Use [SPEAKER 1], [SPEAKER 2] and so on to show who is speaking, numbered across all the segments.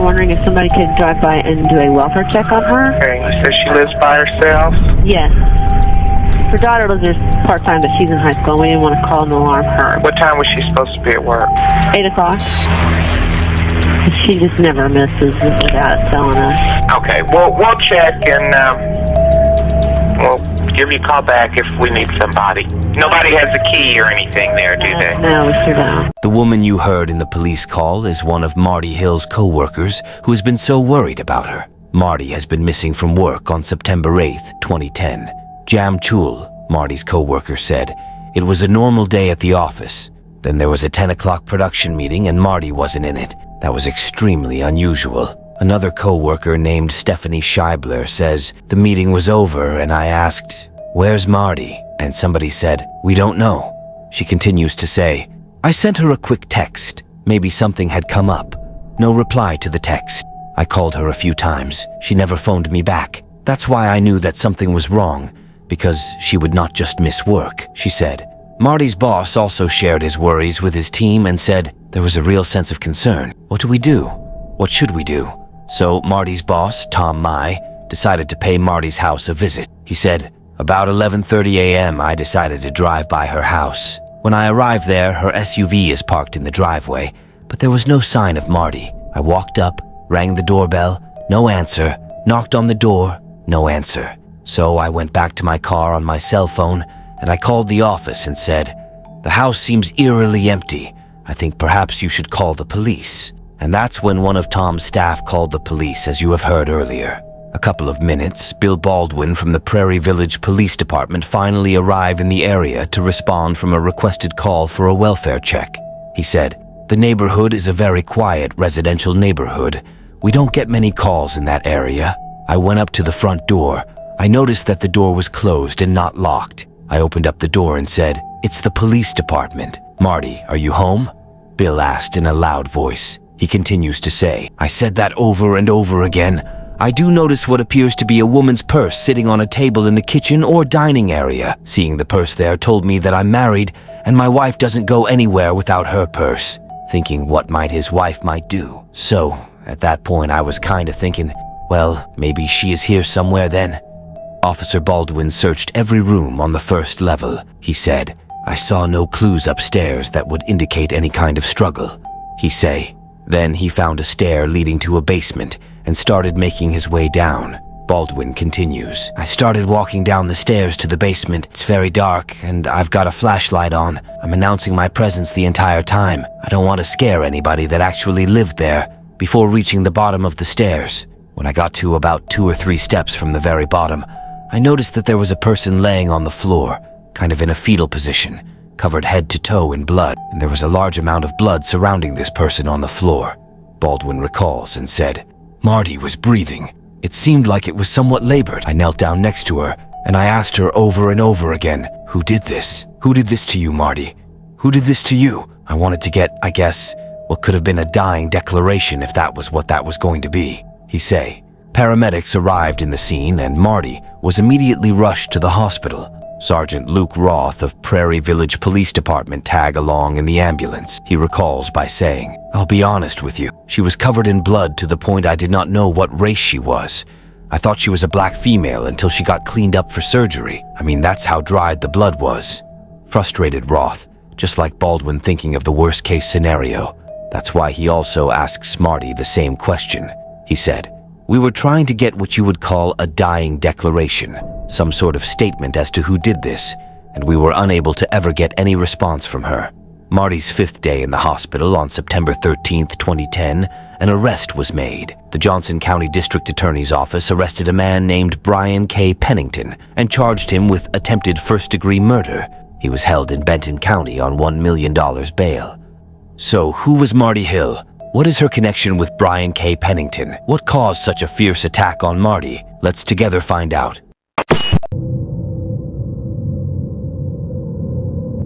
[SPEAKER 1] wondering if somebody could drive by and do a welfare check on her.
[SPEAKER 2] Okay, you said she lives by herself?
[SPEAKER 1] Yes. Her daughter lives there part-time, but she's in high school. We didn't want to call and alarm her.
[SPEAKER 2] What time was she supposed to be at work?
[SPEAKER 1] 8 o'clock. She just never misses without telling us.
[SPEAKER 2] Okay, well, we'll check and we'll give you a call back if we need somebody. Nobody has a key or anything there, do they?
[SPEAKER 1] No, we sure don't.
[SPEAKER 3] The woman you heard in the police call is one of Marty Hill's co-workers who has been so worried about her. Marty has been missing from work on September 8th, 2010. Jam Chul, Marty's co-worker, said it was a normal day at the office. Then there was a 10 o'clock production meeting and Marty wasn't in it. That was extremely unusual. Another co-worker named Stephanie Scheibler says the meeting was over and I asked, "Where's Marty?" And somebody said, "We don't know." She continues to say, "I sent her a quick text. Maybe something had come up." No reply to the text. I called her a few times. She never phoned me back. That's why I knew that something was wrong, because she would not just miss work, she said. Marty's boss also shared his worries with his team and said there was a real sense of concern. What do we do? What should we do? So Marty's boss, Tom Mai, decided to pay Marty's house a visit. He said, "About 11:30 a.m. I decided to drive by her house. When I arrived there, her SUV is parked in the driveway, but there was no sign of Marty. I walked up, rang the doorbell, no answer, knocked on the door, no answer. So I went back to my car on my cell phone and I called the office and said, 'The house seems eerily empty. I think perhaps you should call the police.' And that's when one of Tom's staff called the police, as you have heard earlier. A couple of minutes, Bill Baldwin from the Prairie Village Police Department finally arrived in the area to respond from a requested call for a welfare check. He said, 'The neighborhood is a very quiet residential neighborhood. We don't get many calls in that area.' I went up to the front door. I noticed that the door was closed and not locked. I opened up the door and said, 'It's the police department. Marty, are you home?' Bill asked in a loud voice. He continues to say, 'I said that over and over again. I do notice what appears to be a woman's purse sitting on a table in the kitchen or dining area. Seeing the purse there told me that I'm married and my wife doesn't go anywhere without her purse.' Thinking what might his wife might do. So, at that point I was kind of thinking, well, maybe she is here somewhere then." Officer Baldwin searched every room on the first level. He said, "I saw no clues upstairs that would indicate any kind of struggle," he say. Then he found a stair leading to a basement and started making his way down. Baldwin continues, "I started walking down the stairs to the basement. It's very dark and I've got a flashlight on. I'm announcing my presence the entire time. I don't want to scare anybody that actually lived there before reaching the bottom of the stairs. When I got to about 2 or 3 steps from the very bottom, I noticed that there was a person laying on the floor, kind of in a fetal position, covered head to toe in blood, and there was a large amount of blood surrounding this person on the floor." Baldwin recalls and said, "Marty was breathing. It seemed like it was somewhat labored. I knelt down next to her, and I asked her over and over again, 'Who did this? Who did this to you, Marty? Who did this to you?' I wanted to get, I guess, what could have been a dying declaration if that was what that was going to be," he say. Paramedics arrived in the scene and Marty was immediately rushed to the hospital. Sergeant Luke Roth of Prairie Village Police Department tagged along in the ambulance. He recalls by saying, "I'll be honest with you. She was covered in blood to the point I did not know what race she was. I thought she was a black female until she got cleaned up for surgery. I mean, that's how dried the blood was." Frustrated Roth, just like Baldwin thinking of the worst case scenario. That's why he also asks Marty the same question. He said, "We were trying to get what you would call a dying declaration, some sort of statement as to who did this, and we were unable to ever get any response from her." Marty's 5th day in the hospital on September 13th, 2010, an arrest was made. The Johnson County District Attorney's Office arrested a man named Brian K. Pennington and charged him with attempted first-degree murder. He was held in Benton County on $1 million bail. So, who was Marty Hill? What is her connection with Brian K. Pennington? What caused such a fierce attack on Marty? Let's together find out.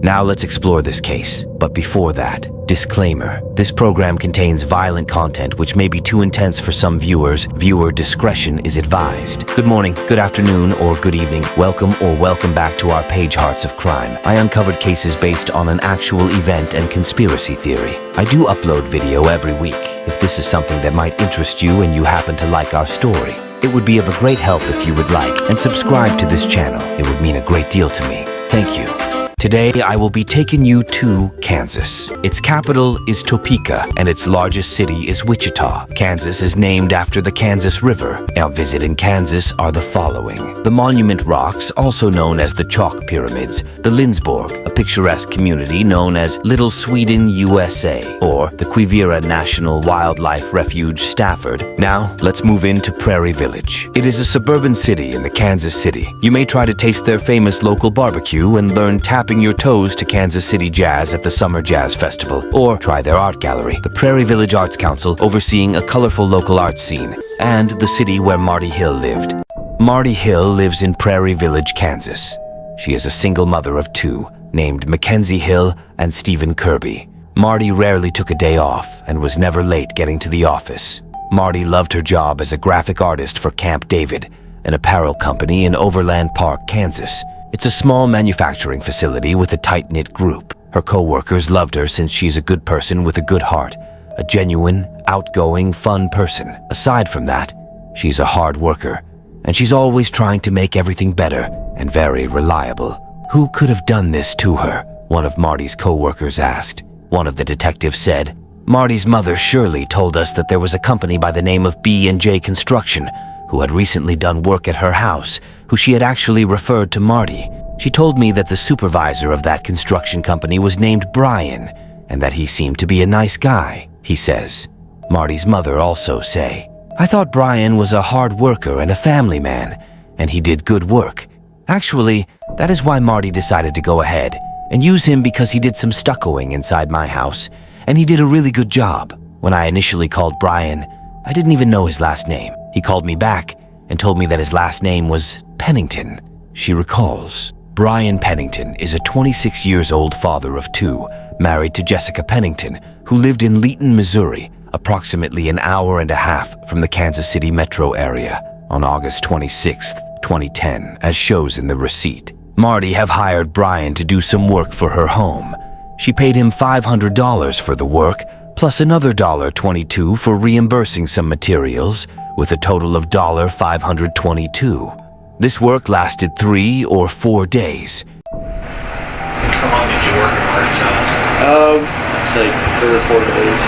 [SPEAKER 3] Now let's explore this case. But before that, disclaimer. This program contains violent content which may be too intense for some viewers. Viewer discretion is advised. Good morning, good afternoon, or good evening. Welcome back to our page Hearts of Crime. I uncovered cases based on an actual event and conspiracy theory. I do upload video every week. If this is something that might interest you and you happen to like our story, it would be of a great help if you would like and subscribe to this channel. It would mean a great deal to me. Thank you. Today, I will be taking you to Kansas. Its capital is Topeka, and its largest city is Wichita. Kansas is named after the Kansas River. Our visit in Kansas are the following: the Monument Rocks, also known as the Chalk Pyramids, the Lindsborg, a picturesque community known as Little Sweden, USA, or the Quivira National Wildlife Refuge, Stafford. Now, let's move into Prairie Village. It is a suburban city in the Kansas City. You may try to taste their famous local barbecue and learn tapping your toes to Kansas City jazz at the Summer Jazz Festival, or try their art gallery, the Prairie Village Arts Council, overseeing a colorful local art scene, and the city where Marti Hill lived. Marti Hill lives in Prairie Village, Kansas. She is a single mother of two, named Mackenzie Hill and Stephen Kirby. Marti rarely took a day off and was never late getting to the office. Marti loved her job as a graphic artist for Camp David, an apparel company in Overland Park, Kansas. It's a small manufacturing facility with a tight-knit group. Her co-workers loved her since she's a good person with a good heart, a genuine, outgoing, fun person. Aside from that, she's a hard worker, and she's always trying to make everything better and very reliable. Who could have done this to her? One of Marti's co-workers asked. One of the detectives said, Marti's mother Shirley told us that there was a company by the name of B&J Construction who had recently done work at her house, who she had actually referred to Marti. She told me that the supervisor of that construction company was named Brian, and that he seemed to be a nice guy, he says. Marti's mother also say, I thought Brian was a hard worker and a family man, and he did good work. Actually, that is why Marti decided to go ahead and use him, because he did some stuccoing inside my house, and he did a really good job. When I initially called Brian, I didn't even know his last name. He called me back and told me that his last name was Pennington. She recalls. Brian Pennington is a 26-year-old father of two, married to Jessica Pennington, who lived in Leeton, Missouri, approximately an hour and a half from the Kansas City metro area, on August 26, 2010, as shows in the receipt. Marti have hired Brian to do some work for her home. She paid him $500 for the work, plus another $22 for reimbursing some materials, with a total of $522. This work lasted 3 or 4 days.
[SPEAKER 2] How long did you work at Marti's house?
[SPEAKER 4] I'd say 3 or 4 days.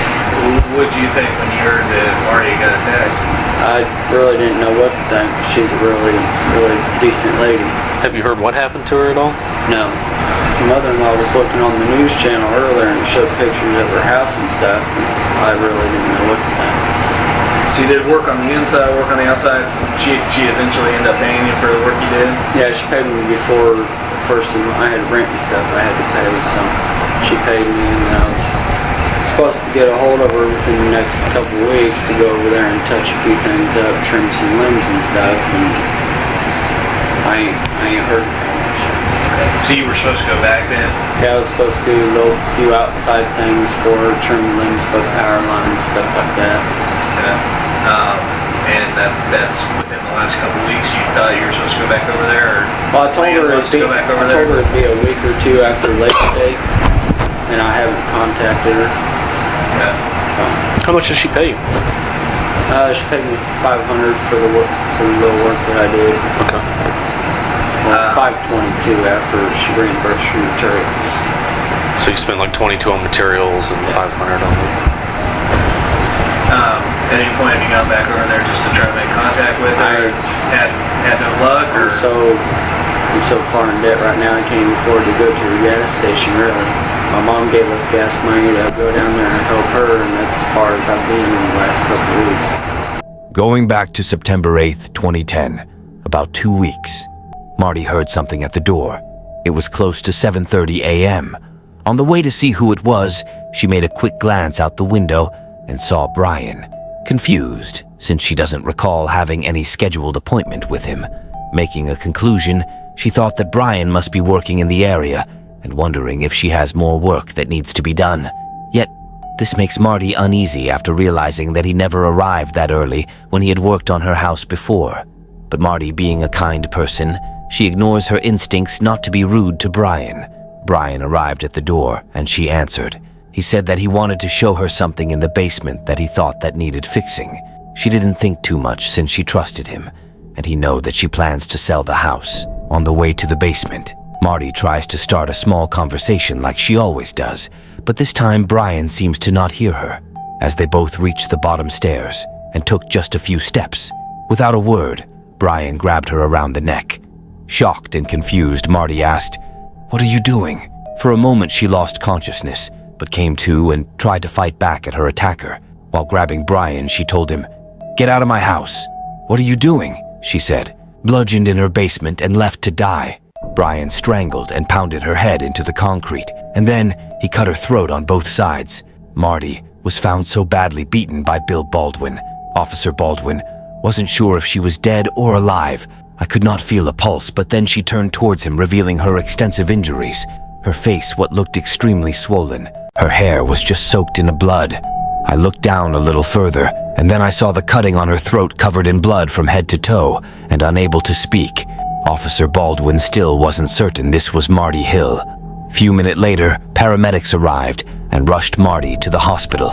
[SPEAKER 2] What did you think when you heard that Marti got attacked?
[SPEAKER 4] I really didn't know what to think. She's a really, really decent lady.
[SPEAKER 5] Have you heard what happened to her at all?
[SPEAKER 4] No. My mother-in-law was looking on the news channel earlier and showed pictures of her house and stuff, and I really didn't know what to think.
[SPEAKER 6] So you did work on the inside, work on the outside. She eventually ended up paying you for the work you did?
[SPEAKER 4] Yeah, she paid me before the first thing. I had rent and stuff I had to pay, so she paid me, and I was supposed to get a hold of her within the next couple of weeks to go over there and touch a few things up, trim some limbs and stuff, and I ain't heard from her.
[SPEAKER 6] So you were supposed to go back then?
[SPEAKER 4] Yeah, I was supposed to do a few outside things for her, trim limbs, put power lines, stuff like that.
[SPEAKER 6] Okay. And that's within the last couple of weeks. You thought you were supposed to go back over there? Or
[SPEAKER 4] Well, I told her it'd be a week or two after Labor Day, and I haven't contacted her.
[SPEAKER 6] Okay.
[SPEAKER 5] How much did she pay you?
[SPEAKER 4] She paid me $500 for the work, for the little work that I did.
[SPEAKER 5] Okay.
[SPEAKER 4] Well, $522 after she reimbursed for materials.
[SPEAKER 5] So you spent like $22 on materials and $500 on it.
[SPEAKER 6] At any point have you gone back over there just to try to make contact with her? Had no luck? Or?
[SPEAKER 4] I'm so far in debt right now I can't even afford to go to the gas station, really. My mom gave us gas money to go down there and help her, and that's as far as I've been in the last couple of weeks.
[SPEAKER 3] Going back to September 8th, 2010, about 2 weeks, Marti heard something at the door. It was close to 7:30 a.m. On the way to see who it was, she made a quick glance out the window and saw Brian. Confused, since she doesn't recall having any scheduled appointment with him. Making a conclusion, she thought that Brian must be working in the area and wondering if she has more work that needs to be done. Yet, this makes Marty uneasy after realizing that he never arrived that early when he had worked on her house before. But Marty, being a kind person, she ignores her instincts not to be rude to Brian. Brian arrived at the door, and she answered. He said that he wanted to show her something in the basement that he thought that needed fixing. She didn't think too much since she trusted him, and he knew that she plans to sell the house. On the way to the basement, Marty tries to start a small conversation like she always does, but this time Brian seems to not hear her, as they both reached the bottom stairs and took just a few steps. Without a word, Brian grabbed her around the neck. Shocked and confused, Marty asked, "What are you doing?" For a moment she lost consciousness, but came to and tried to fight back at her attacker. While grabbing Brian, she told him, "Get out of my house." "What are you doing?" she said, bludgeoned in her basement and left to die. Brian strangled and pounded her head into the concrete, and then he cut her throat on both sides. Marty was found so badly beaten by Bill Baldwin. Officer Baldwin wasn't sure if she was dead or alive. I could not feel a pulse, but then she turned towards him, revealing her extensive injuries. Her face, what looked extremely swollen. Her hair was just soaked in blood. I looked down a little further, and then I saw the cutting on her throat covered in blood from head to toe, and unable to speak. Officer Baldwin still wasn't certain this was Marty Hill. Few minutes later, paramedics arrived and rushed Marty to the hospital.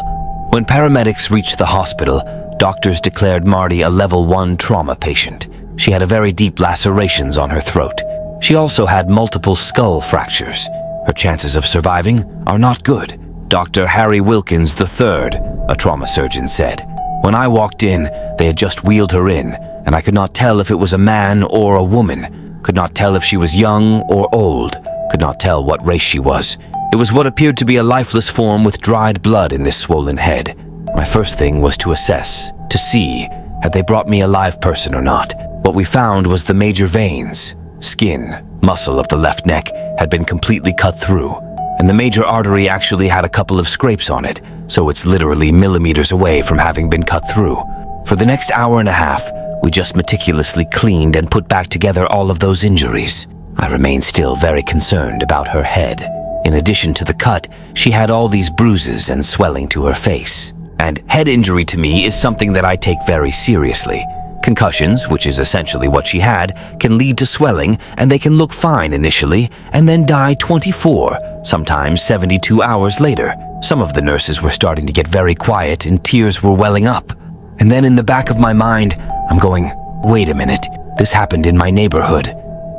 [SPEAKER 3] When paramedics reached the hospital, doctors declared Marty a level 1 trauma patient. She had a very deep lacerations on her throat. She also had multiple skull fractures. Her chances of surviving are not good. Dr. Harry Wilkins III, a trauma surgeon, said. When I walked in, they had just wheeled her in, and I could not tell if it was a man or a woman, could not tell if she was young or old, could not tell what race she was. It was what appeared to be a lifeless form with dried blood in this swollen head. My first thing was to assess, to see, had they brought me a live person or not. What we found was the major veins, skin, muscle of the left neck had been completely cut through, and the major artery actually had a couple of scrapes on it, so it's literally millimeters away from having been cut through. For the next hour and a half, we just meticulously cleaned and put back together all of those injuries. I remain still very concerned about her head. In addition to the cut, she had all these bruises and swelling to her face. And head injury to me is something that I take very seriously. Concussions, which is essentially what she had, can lead to swelling, and they can look fine initially and then die 24, sometimes 72 hours later. Some of the nurses were starting to get very quiet and tears were welling up. And then in the back of my mind, I'm going, wait a minute, this happened in my neighborhood.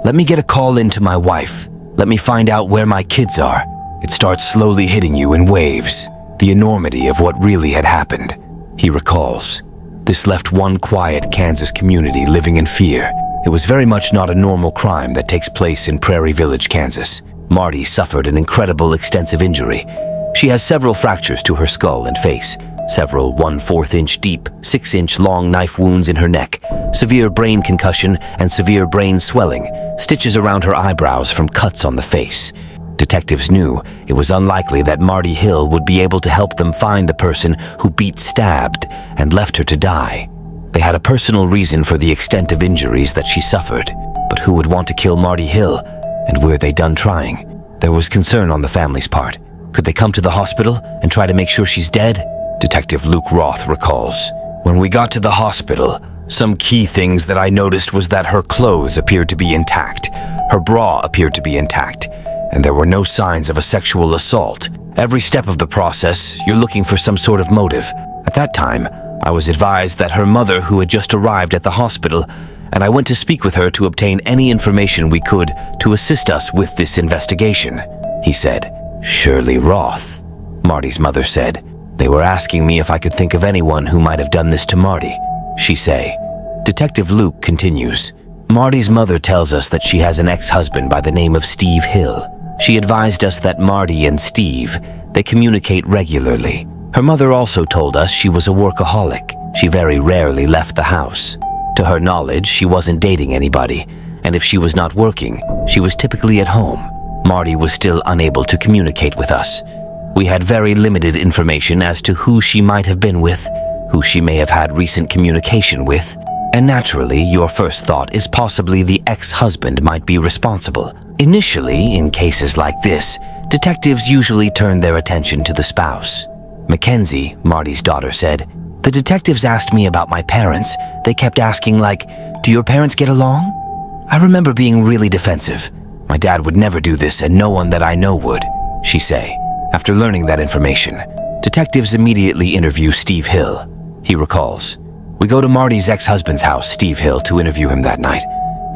[SPEAKER 3] Let me get a call in to my wife. Let me find out where my kids are. It starts slowly hitting you in waves. The enormity of what really had happened. He recalls. This left one quiet Kansas community living in fear. It was very much not a normal crime that takes place in Prairie Village, Kansas. Marty suffered an incredible extensive injury. She has several fractures to her skull and face, several 1/4 inch deep, 6 inch long knife wounds in her neck, severe brain concussion and severe brain swelling, stitches around her eyebrows from cuts on the face. Detectives knew it was unlikely that Marty Hill would be able to help them find the person who beat, stabbed, and left her to die. They had a personal reason for the extent of injuries that she suffered, but who would want to kill Marty Hill, and were they done trying? There was concern on the family's part. Could they come to the hospital and try to make sure she's dead? Detective Luke Roth recalls. When we got to the hospital, some key things that I noticed was that her clothes appeared to be intact, her bra appeared to be intact, and there were no signs of a sexual assault. Every step of the process, you're looking for some sort of motive. At that time, I was advised that her mother, who had just arrived at the hospital, and I went to speak with her to obtain any information we could to assist us with this investigation. He said, Shirley Roth, Marty's mother said. They were asking me if I could think of anyone who might have done this to Marty, she say. Detective Luke continues. Marty's mother tells us that she has an ex-husband by the name of Steve Hill. She advised us that Marty and Steve, they communicate regularly. Her mother also told us she was a workaholic. She very rarely left the house. To her knowledge, she wasn't dating anybody, and if she was not working, she was typically at home. Marty was still unable to communicate with us. We had very limited information as to who she might have been with, who she may have had recent communication with, and naturally, your first thought is possibly the ex-husband might be responsible. Initially, in cases like this, detectives usually turn their attention to the spouse. Mackenzie, Marty's daughter, said, "The detectives asked me about my parents. They kept asking like, 'Do your parents get along?' I remember being really defensive. My dad would never do this and no one that I know would," she say. After learning that information, detectives immediately interview Steve Hill. He recalls, "We go to Marty's ex-husband's house, Steve Hill, to interview him that night.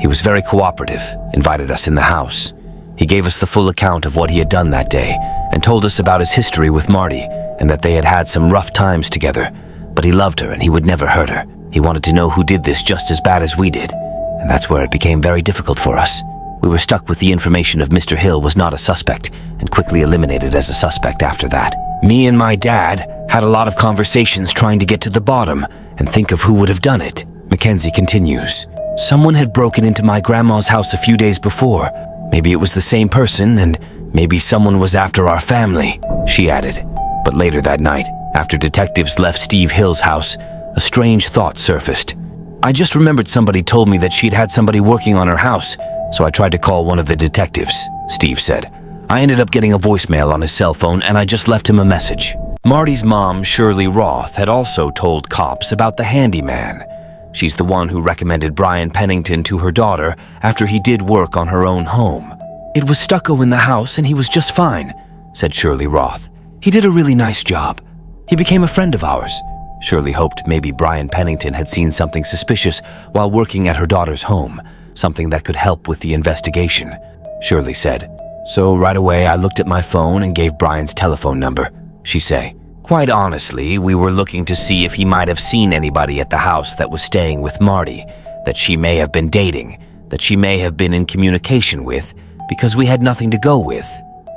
[SPEAKER 3] He was very cooperative, invited us in the house. He gave us the full account of what he had done that day and told us about his history with Marty and that they had had some rough times together, but he loved her and he would never hurt her. He wanted to know who did this just as bad as we did, and that's where it became very difficult for us. We were stuck with the information of Mr. Hill was not a suspect and quickly eliminated as a suspect after that. Me and my dad had a lot of conversations trying to get to the bottom and think of who would have done it." Mackenzie continues, "Someone had broken into my grandma's house a few days before. Maybe it was the same person and maybe someone was after our family," she added. But later that night, after detectives left Steve Hill's house, a strange thought surfaced. "I just remembered somebody told me that she'd had somebody working on her house, so I tried to call one of the detectives," Steve said. "I ended up getting a voicemail on his cell phone and I just left him a message." Marty's mom, Shirley Roth, had also told cops about the handyman. She's the one who recommended Brian Pennington to her daughter after he did work on her own home. "It was stucco in the house and he was just fine," said Shirley Roth. "He did a really nice job. He became a friend of ours." Shirley hoped maybe Brian Pennington had seen something suspicious while working at her daughter's home, something that could help with the investigation. Shirley said, "So right away I looked at my phone and gave Brian's telephone number," she say. "Quite honestly, we were looking to see if he might have seen anybody at the house that was staying with Marty, that she may have been dating, that she may have been in communication with, because we had nothing to go with,"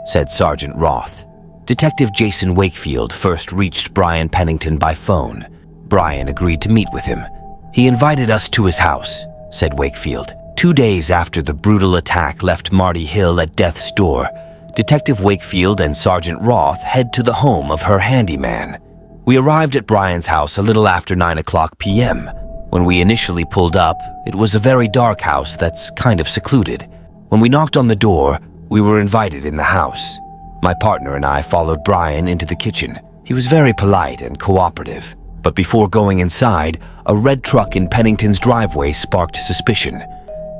[SPEAKER 3] said Sergeant Roth. Detective Jason Wakefield first reached Brian Pennington by phone. Brian agreed to meet with him. "He invited us to his house," said Wakefield. 2 days after the brutal attack left Marty Hill at death's door, Detective Wakefield and Sergeant Roth head to the home of her handyman. "We arrived at Brian's house a little after 9 o'clock p.m. When we initially pulled up, it was a very dark house that's kind of secluded. When we knocked on the door, we were invited in the house. My partner and I followed Brian into the kitchen. He was very polite and cooperative. But before going inside, a red truck in Pennington's driveway sparked suspicion.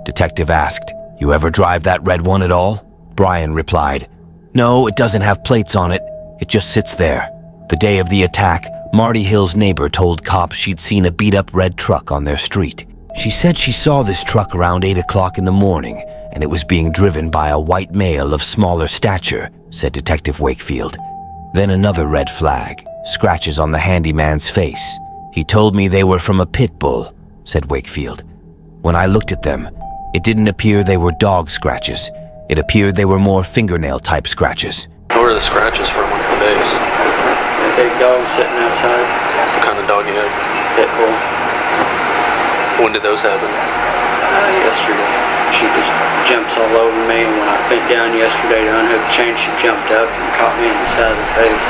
[SPEAKER 3] Detective asked, "You ever drive that red one at all?" Brian replied, "No, it doesn't have plates on it. It just sits there." The day of the attack, Marty Hill's neighbor told cops she'd seen a beat-up red truck on their street. She said she saw this truck around 8 o'clock in the morning, and it was being driven by a white male of smaller stature, said Detective Wakefield. Then another red flag, scratches on the handyman's face. "He told me they were from a pit bull," said Wakefield. "When I looked at them, it didn't appear they were dog scratches. It appeared they were more fingernail-type scratches."
[SPEAKER 5] Where are the scratches from on your face?
[SPEAKER 4] A big dog sitting outside.
[SPEAKER 5] What kind of dog you have?
[SPEAKER 4] Pit bull.
[SPEAKER 5] When did those happen?
[SPEAKER 4] Yesterday. She just jumps all over me, and when I bent down yesterday to unhook the chain, she jumped up and caught me in the side of the face.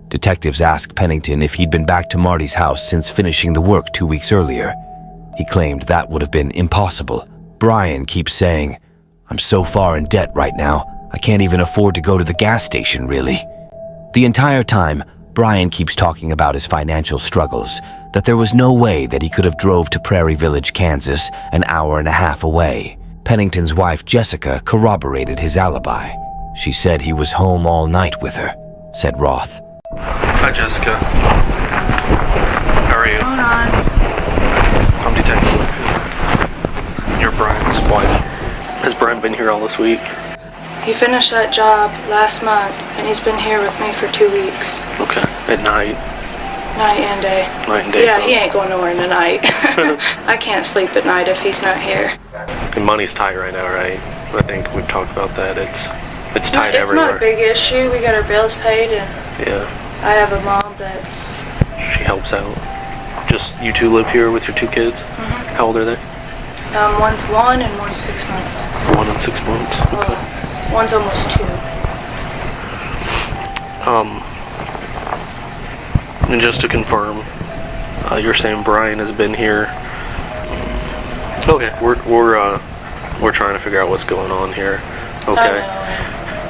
[SPEAKER 3] Detectives asked Pennington if he'd been back to Marty's house since finishing the work 2 weeks earlier. He claimed that would have been impossible. Brian keeps saying, "I'm so far in debt right now, I can't even afford to go to the gas station, really." The entire time, Brian keeps talking about his financial struggles, that there was no way that he could have drove to Prairie Village, Kansas, an hour and a half away. Pennington's wife, Jessica, corroborated his alibi. She said he was home all night with her, said Roth.
[SPEAKER 5] Hi, Jessica. How are you?
[SPEAKER 7] Hold on.
[SPEAKER 5] I'm Detective Wakefield. You're Brian's wife. Has Brian been here all this week?
[SPEAKER 7] He finished that job last month, and he's been here with me for 2 weeks.
[SPEAKER 5] Okay. At night?
[SPEAKER 7] Night and day.
[SPEAKER 5] Night and day.
[SPEAKER 7] Yeah, he ain't going nowhere in the night. I can't sleep at night if he's not here.
[SPEAKER 5] And money's tight right now, right? I think we've talked about that. It's tight everywhere.
[SPEAKER 7] It's not a big issue. We got our bills paid, and
[SPEAKER 5] Yeah.
[SPEAKER 7] I have a mom that's...
[SPEAKER 5] She helps out. Just you two live here with your 2 kids?
[SPEAKER 7] Mm-hmm.
[SPEAKER 5] How old are they?
[SPEAKER 7] One's 1 and one's 6 months.
[SPEAKER 5] 1 and 6 months. Okay.
[SPEAKER 7] One's almost 2.
[SPEAKER 5] And just to confirm, you're saying Brian has been here. Okay, we're We're trying to figure out what's going on here. Okay.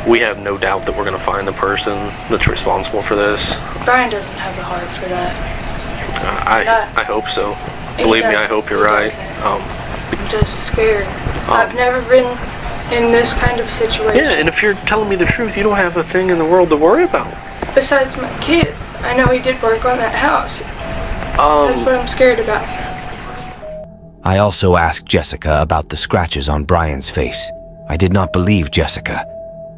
[SPEAKER 5] We have no doubt that we're going to find the person that's responsible for this.
[SPEAKER 7] Brian doesn't have the heart for that.
[SPEAKER 5] I hope so. Believe me, I hope you're right.
[SPEAKER 7] I'm just scared. I've never been in this kind of situation.
[SPEAKER 5] Yeah, and if you're telling me the truth, you don't have a thing in the world to worry about.
[SPEAKER 7] Besides my kids, I know he did work on that house. That's what I'm scared about.
[SPEAKER 3] I also asked Jessica about the scratches on Brian's face. I did not believe Jessica.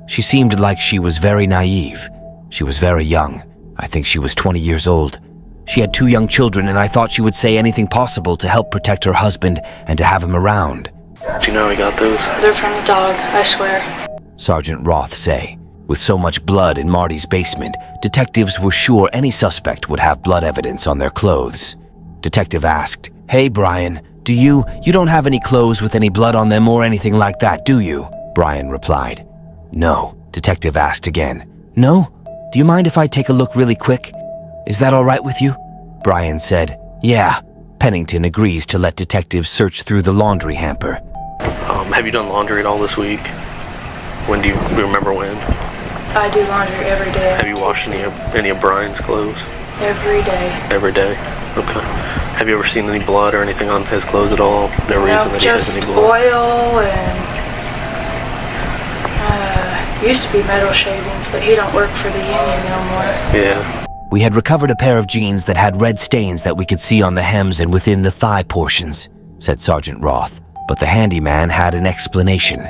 [SPEAKER 3] She seemed like she was very naive. She was very young. I think she was 20 years old. She had 2 young children, and I thought she would say anything possible to help protect her husband and to have him around.
[SPEAKER 5] Do you know how he got those?
[SPEAKER 7] They're from the dog, I swear.
[SPEAKER 3] Sergeant Roth say. With so much blood in Marty's basement, detectives were sure any suspect would have blood evidence on their clothes. Detective asked, "Hey, Brian, you don't have any clothes with any blood on them or anything like that, do you?" Brian replied. "No." Detective asked again. "No? Do you mind if I take a look really quick? Is that all right with you?" Brian said, "Yeah." Pennington agrees to let detectives search through the laundry hamper.
[SPEAKER 5] Have you done laundry at all this week? When do you remember when?
[SPEAKER 7] I do laundry every day.
[SPEAKER 5] Have you washed any of Brian's clothes?
[SPEAKER 7] Every day.
[SPEAKER 5] Every day? Okay. Have you ever seen any blood or anything on his clothes at all? No reason that he has any blood?
[SPEAKER 7] Just oil and used to be metal shavings, but he don't work for the union no more.
[SPEAKER 5] Yeah.
[SPEAKER 3] We had recovered a pair of jeans that had red stains that we could see on the hems and within the thigh portions, said Sergeant Roth. But the handyman had an explanation.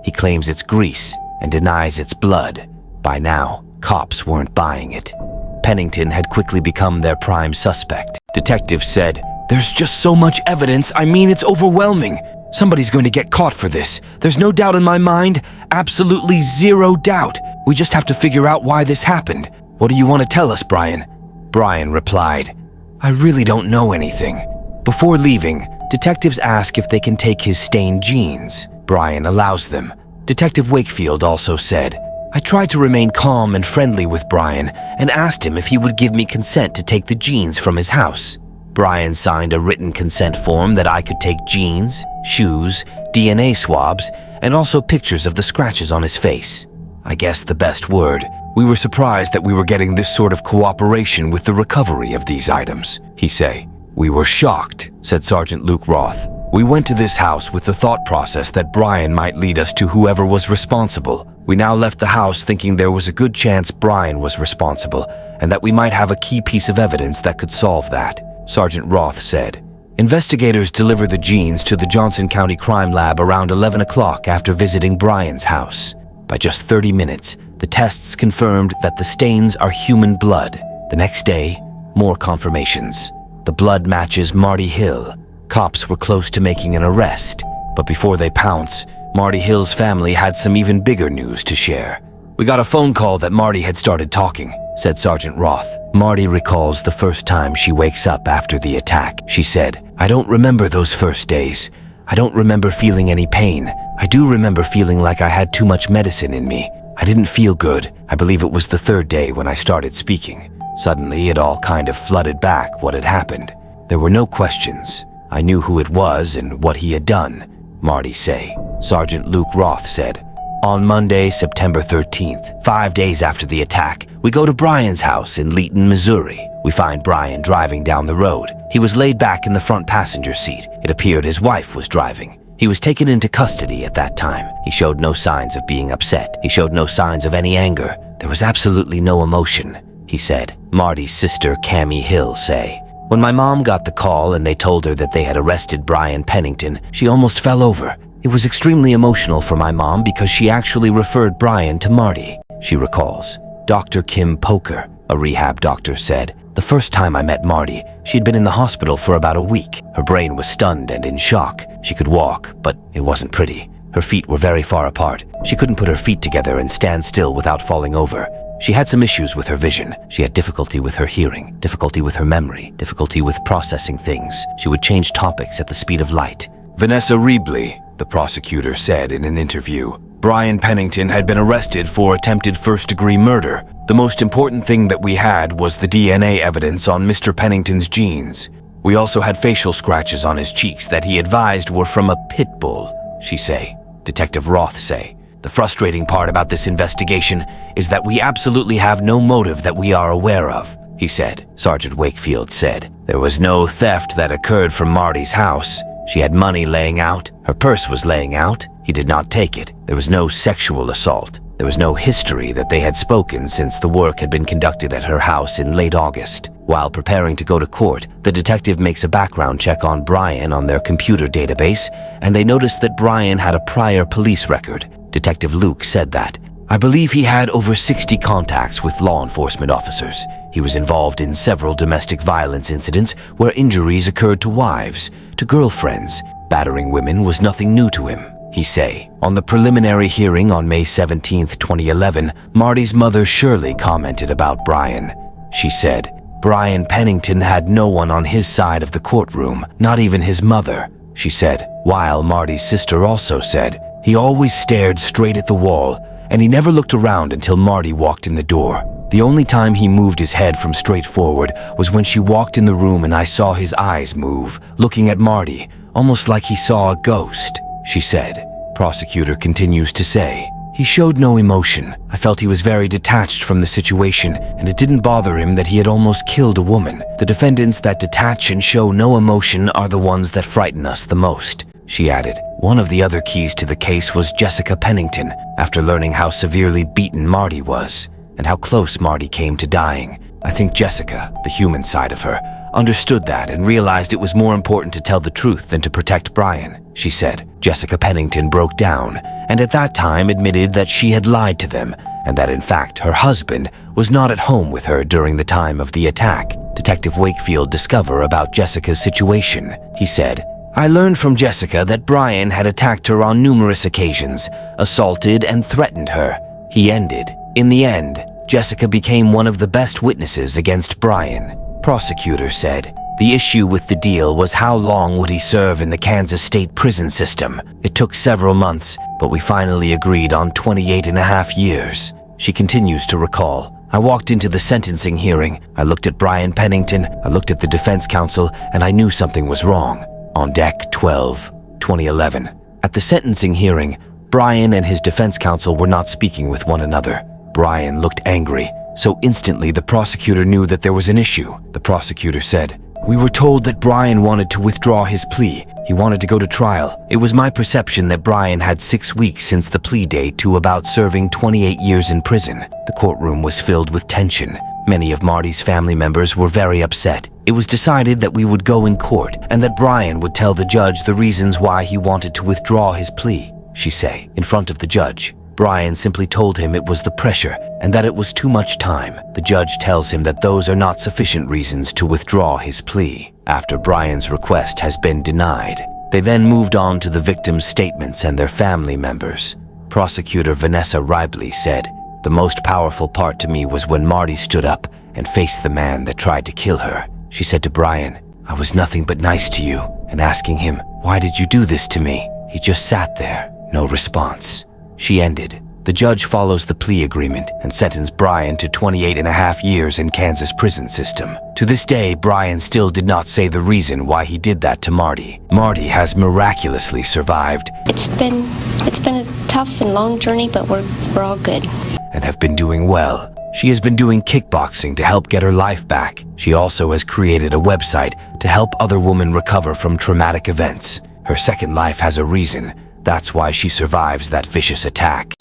[SPEAKER 3] He claims it's grease and denies it's blood. By now, cops weren't buying it. Pennington had quickly become their prime suspect. Detectives said, "There's just so much evidence, I mean it's overwhelming. Somebody's going to get caught for this. There's no doubt in my mind, absolutely zero doubt. We just have to figure out why this happened. What do you want to tell us, Brian?" Brian replied, "I really don't know anything." Before leaving, detectives ask if they can take his stained jeans. Brian allows them. Detective Wakefield also said, "I tried to remain calm and friendly with Brian and asked him if he would give me consent to take the jeans from his house. Brian signed a written consent form that I could take jeans, shoes, DNA swabs, and also pictures of the scratches on his face. I guess the best word. We were surprised that we were getting this sort of cooperation with the recovery of these items," he say. "We were shocked," said Sergeant Luke Roth. "We went to this house with the thought process that Brian might lead us to whoever was responsible. We now left the house thinking there was a good chance Brian was responsible and that we might have a key piece of evidence that could solve that," Sergeant Roth said. Investigators delivered the jeans to the Johnson County Crime Lab around 11 o'clock after visiting Brian's house. By just 30 minutes, the tests confirmed that the stains are human blood. The next day, more confirmations. The blood matches Marti Hill. Cops were close to making an arrest, but before they pounce, Marti Hill's family had some even bigger news to share. "We got a phone call that Marti had started talking," said Sergeant Roth. Marti recalls the first time she wakes up after the attack. She said, "I don't remember those first days. I don't remember feeling any pain. I do remember feeling like I had too much medicine in me. I didn't feel good. I believe it was the 3rd day when I started speaking. Suddenly, it all kind of flooded back what had happened. There were no questions. I knew who it was and what he had done," Marti say. Sergeant Luke Roth said, "On Monday, September 13th, 5 days after the attack, we go to Brian's house in Leeton, Missouri. We find Brian driving down the road. He was laid back in the front passenger seat. It appeared his wife was driving. He was taken into custody at that time. He showed no signs of being upset. He showed no signs of any anger. There was absolutely no emotion," he said. Marty's sister, Cammie Hill, say, "When my mom got the call and they told her that they had arrested Brian Pennington, she almost fell over. It was extremely emotional for my mom because she actually referred Brian to Marti," she recalls. Dr. Kim Poker, a rehab doctor, said, "The first time I met Marti, she had been in the hospital for about a week. Her brain was stunned and in shock. She could walk, but it wasn't pretty. Her feet were very far apart. She couldn't put her feet together and stand still without falling over. She had some issues with her vision. She had difficulty with her hearing, difficulty with her memory, difficulty with processing things. She would change topics at the speed of light." Vanessa Reebley, the prosecutor, said in an interview, "Brian Pennington had been arrested for attempted first-degree murder. The most important thing that we had was the DNA evidence on Mr. Pennington's jeans. We also had facial scratches on his cheeks that he advised were from a pit bull," she say. Detective Roth say, "The frustrating part about this investigation is that we absolutely have no motive that we are aware of," he said. Sergeant Wakefield said, "There was no theft that occurred from Marty's house. She had money laying out. Her purse was laying out. He did not take it. There was no sexual assault. There was no history that they had spoken since the work had been conducted at her house in late August." While preparing to go to court, the detective makes a background check on Brian on their computer database, and they notice that Brian had a prior police record. Detective Luke said that, "I believe he had over 60 contacts with law enforcement officers. He was involved in several domestic violence incidents where injuries occurred to wives, to girlfriends. Battering women was nothing new to him," he say. On the preliminary hearing on May 17, 2011, Marty's mother Shirley commented about Brian. She said, "Brian Pennington had no one on his side of the courtroom, not even his mother," she said, while Marty's sister also said, "He always stared straight at the wall, and he never looked around until Marty walked in the door. The only time he moved his head from straight forward was when she walked in the room and I saw his eyes move, looking at Marty, almost like he saw a ghost," she said. Prosecutor continues to say, "He showed no emotion. I felt he was very detached from the situation, and it didn't bother him that he had almost killed a woman. The defendants that detach and show no emotion are the ones that frighten us the most," she added. One of the other keys to the case was Jessica Pennington, after learning how severely beaten Marty was, and how close Marty came to dying. I think Jessica, the human side of her, understood that and realized it was more important to tell the truth than to protect Brian, she said. Jessica Pennington broke down and at that time admitted that she had lied to them and that in fact her husband was not at home with her during the time of the attack. Detective Wakefield discovered about Jessica's situation. He said, "I learned from Jessica that Brian had attacked her on numerous occasions, assaulted and threatened her. He ended. In the end, Jessica became one of the best witnesses against Brian." Prosecutor said, "The issue with the deal was how long would he serve in the Kansas state prison system. It took several months, but we finally agreed on 28.5 years. She continues to recall, "I walked into the sentencing hearing. I looked at Brian Pennington, I looked at the defense counsel, and I knew something was wrong." On Deck 12, 2011. At the sentencing hearing, Brian and his defense counsel were not speaking with one another. Brian looked angry, so instantly the prosecutor knew that there was an issue. The prosecutor said, "We were told that Brian wanted to withdraw his plea. He wanted to go to trial. It was my perception that Brian had 6 weeks since the plea date to about serving 28 years in prison." The courtroom was filled with tension. Many of Marty's family members were very upset. It was decided that we would go in court and that Brian would tell the judge the reasons why he wanted to withdraw his plea, she say, in front of the judge. Brian simply told him it was the pressure and that it was too much time. The judge tells him that those are not sufficient reasons to withdraw his plea. After Brian's request has been denied, they then moved on to the victims' statements and their family members. Prosecutor Vanessa Ribley said, "The most powerful part to me was when Marty stood up and faced the man that tried to kill her. She said to Brian, 'I was nothing but nice to you,' and asking him, 'Why did you do this to me?' He just sat there, no response." She ended. The judge follows the plea agreement and sentenced Brian to 28.5 years in Kansas prison system. To this day, Brian still did not say the reason why he did that to Marty. Marty has miraculously survived.
[SPEAKER 8] It's been a tough and long journey, but we're all good.
[SPEAKER 3] And have been doing well. She has been doing kickboxing to help get her life back. She also has created a website to help other women recover from traumatic events. Her second life has a reason. That's why she survives that vicious attack.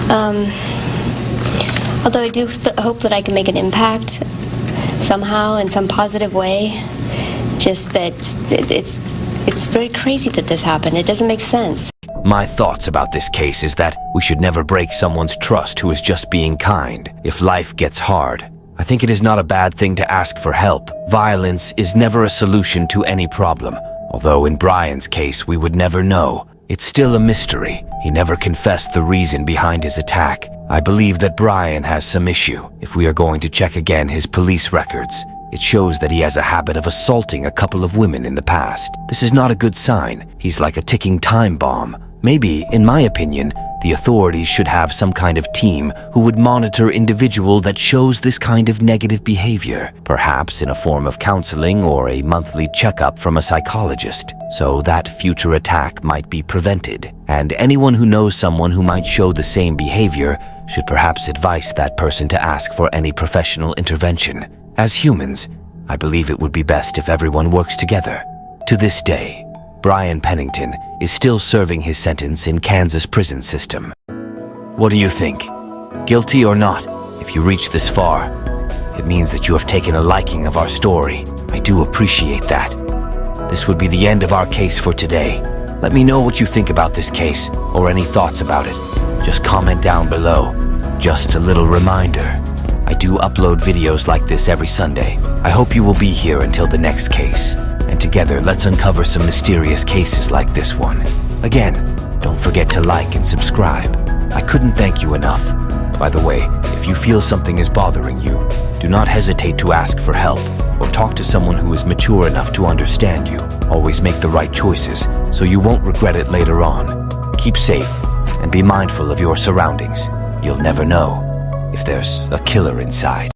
[SPEAKER 8] Although I do hope that I can make an impact somehow in some positive way, just that it's very crazy that this happened. It doesn't make sense.
[SPEAKER 3] My thoughts about this case is that we should never break someone's trust who is just being kind. If life gets hard, I think it is not a bad thing to ask for help. Violence is never a solution to any problem, although in Brian's case we would never know. It's still a mystery. He never confessed the reason behind his attack. I believe that Brian has some issue. If we are going to check again his police records, it shows that he has a habit of assaulting a couple of women in the past. This is not a good sign. He's like a ticking time bomb. Maybe, in my opinion, the authorities should have some kind of team who would monitor individual that shows this kind of negative behavior, perhaps in a form of counseling or a monthly checkup from a psychologist. so that future attack might be prevented, and anyone who knows someone who might show the same behavior should perhaps advise that person to ask for any professional intervention. As humans, I believe it would be best if everyone works together. To this day, Brian Pennington is still serving his sentence in Kansas prison system. What do you think? Guilty or not? If you reach this far, it means that you have taken a liking of our story. I do appreciate that. This would be the end of our case for today. Let me know what you think about this case, or any thoughts about it. Just comment down below. Just a little reminder, I do upload videos like this every Sunday. I hope you will be here until the next case. And together, let's uncover some mysterious cases like this one. Again, don't forget to like and subscribe. I couldn't thank you enough. By the way, if you feel something is bothering you, do not hesitate to ask for help or talk to someone who is mature enough to understand you. Always make the right choices so you won't regret it later on. Keep safe and be mindful of your surroundings. You'll never know if there's a killer inside.